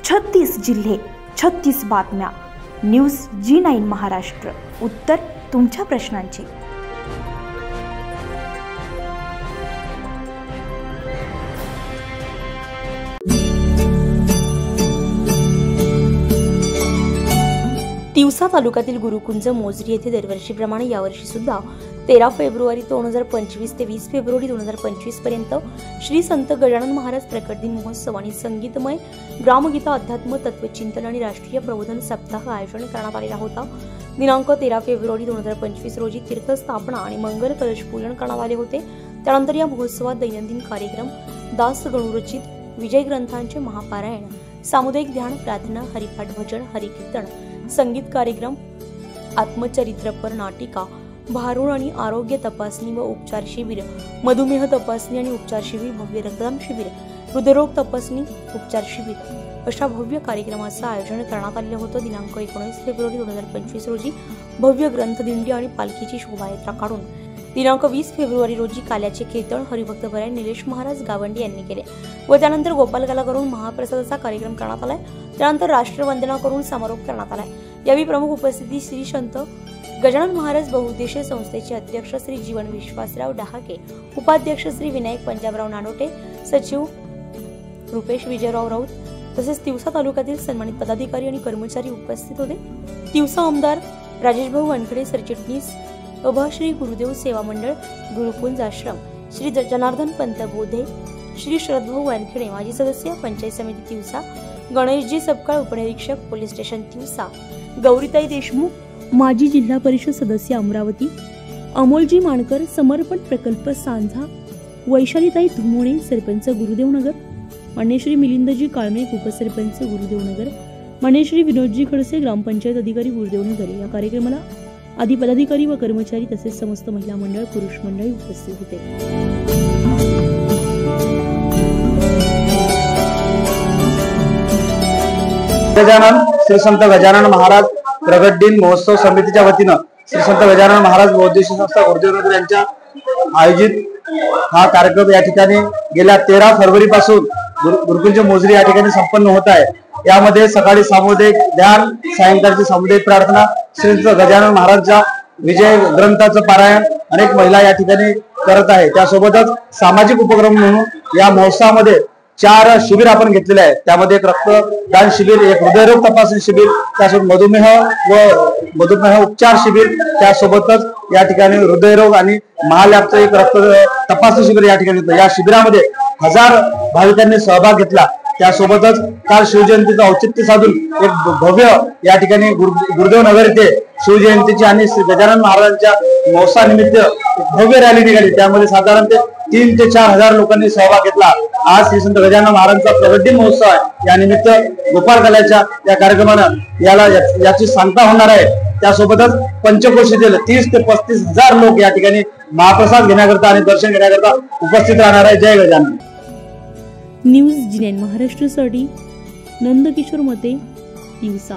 36 जिल्हे, 36 बातम्या. News G9 Maharashtra. उत्तर तुमच्या प्रश्नांची. तिवसा तालुक्यातील गुरुकुंज मोजरी येथे दरवर्षीप्रमाणे यावर्षी सुद्धा 13 फेब्रुवारी 2025 ते 20 फेब्रुवारी 2025 पर्यंत श्री संत गजानन महाराज प्रकट दिन महोत्सव आणि संगीतमय ग्रामगीता, अध्यात्म, तत्वचिंतन आणि राष्ट्रीय प्रबोधन सप्ताह आयोजन करण्यात आलेला होता. दिनांक 13 फेब्रुवारी 2025 रोजी तीर्थस्थापना आणि मंगल कलश पूजन करण्यात आले होते. त्यानंतर या महोत्सवात दैनंदिन कार्यक्रम, दास गणुरचित, विजय ग्रंथांचे महापारायण, सामुदायिक ध्यान, प्रार्थना, हरिपाठ, भजन, हरिकीर्तन, संगीत कार्यक्रम, आत्मचरित्रपर नाटिका, भारूड आणि आरोग्य तपासणी व उपचार शिबिर, मधुमेह तपासणी आणि उपचार शिबिर, भव्य रक्तदान शिबिर, हृदयरोग तपासणी उपचार शिबिर अशा भव्य कार्यक्रमाचं आयोजन करण्यात आलेलं होतं. दिनांक 19 फेब्रुवारी 2025 रोजी भव्य ग्रंथदिंडी आणि पालखीची शोभायात्रा काढून दिनांक 20 फेब्रुवारी रोजी काल्याचे कीर्तन हरिभक्तपरायण निलेश महाराज गावंडी यांनी केले व त्यानंतर गोपालकाला करून महाप्रसादाचा कार्यक्रम करण्यात आलाय. त्यानंतर राष्ट्रवंदना करून समारोप करण्यात आलाय. यावेळी प्रमुख उपस्थिती श्री संत गजानन महाराज बहुउद्देशीय संस्थेचे अध्यक्ष श्री जीवन विश्वासराव डहाके, उपाध्यक्ष श्री विनायक पंजाबराव नानोटे, सचिव रुपेश विजयराव राऊत तसेच तिवसा तालुक्यातील सन्मानित पदाधिकारी आणि कर्मचारी उपस्थित होते. तिवसा आमदार राजेश भाऊ वानखडे, सरचिटणीस अभा श्री गुरुदेव सेवा मंडळ गुरुकुंज आश्रम, श्री जनार्दन पंत बोधे, श्री शरदभाऊ वानखडे, माजी सदस्य पंचायत समिती तिवसा, गणेशजी सपकाळ, उपनिरीक्षक पोलीस स्टेशन तिवसा, गौरीताई देशमुख, माजी जिल्हा परिषद सदस्य अमरावती, अमोलजी मानकर, समर्पण प्रकल्प सांझा, वैशालीताई धुमोणे, सरपंच गुरुदेवनगर, मान्यश्री मिलिंदजी काळमेक, उपसरपंच गुरुदेवनगर, मान्यश्री विनोदजी खडसे, ग्रामपंचायत अधिकारी गुरुदेवनगर. या कार्यक्रमाला आदी पदाधिकारी व कर्मचारी तसेच समस्त महिला मंडळ, पुरुष मंडळी उपस्थित होते. गजानन श्री संत गजानन महाराज प्रगट दिन महोत्सव समितीच्या वतीनं श्री संत गजानन महाराज बहुउद्देशीय संस्था गुरुदेवनगर यांच्या आयोजित हा कार्यक्रम या ठिकाणी गेल्या 13 फरवरी पासून गुरुकुंज मोजरी या ठिकाणी संपन्न होत आहे. यामध्ये सकाळी सामुदायिक ध्यान, सायंकाळची सामुदायिक प्रार्थना, श्री संत गजानन महाराजच्या विजय ग्रंथाचं पारायण अनेक महिला या ठिकाणी करत आहे. त्यासोबतच सामाजिक उपक्रम म्हणून या महोत्सवामध्ये 4 शिबिर आपण घेतलेले आहेत. त्यामध्ये एक रक्तदान शिबिर, एक हृदयरोग तपासणी शिबिर, त्यासोबत मधुमेह उपचार शिबिर, त्यासोबतच या ठिकाणी हृदयरोग आणि महालॅबचं एक रक्त तपासणी शिबिर या ठिकाणी होतं. या शिबिरामध्ये 1000 भाविकांनी सहभाग घेतला. त्यासोबतच काल शिवजयंतीचं औचित्य साधून एक भव्य या ठिकाणी गुरुदेवनगर येथे शिवजयंतीची आणि श्री गजानन महाराजांच्या महोत्सवानिमित्त भव्य रॅली निघाली. त्यामध्ये साधारणतः 3 ते 4 हजार लोकांनी सहभाग घेतला. आज श्री संत गजानन महाराजांचा प्रगट दिन महोत्सव आहे. या निमित्त गोपाल कलाच्या या कार्यक्रमानं याची सांगता होणार आहे. त्यासोबतच पंचक्रोशीतील 30 ते 35 हजार लोक या ठिकाणी महाप्रसाद घेण्याकरता आणि दर्शन घेण्याकरता उपस्थित राहणार आहे. जय गजानन. न्यूज G9 महाराष्ट्रासाठी नंदकिशोर मते, तिवसा.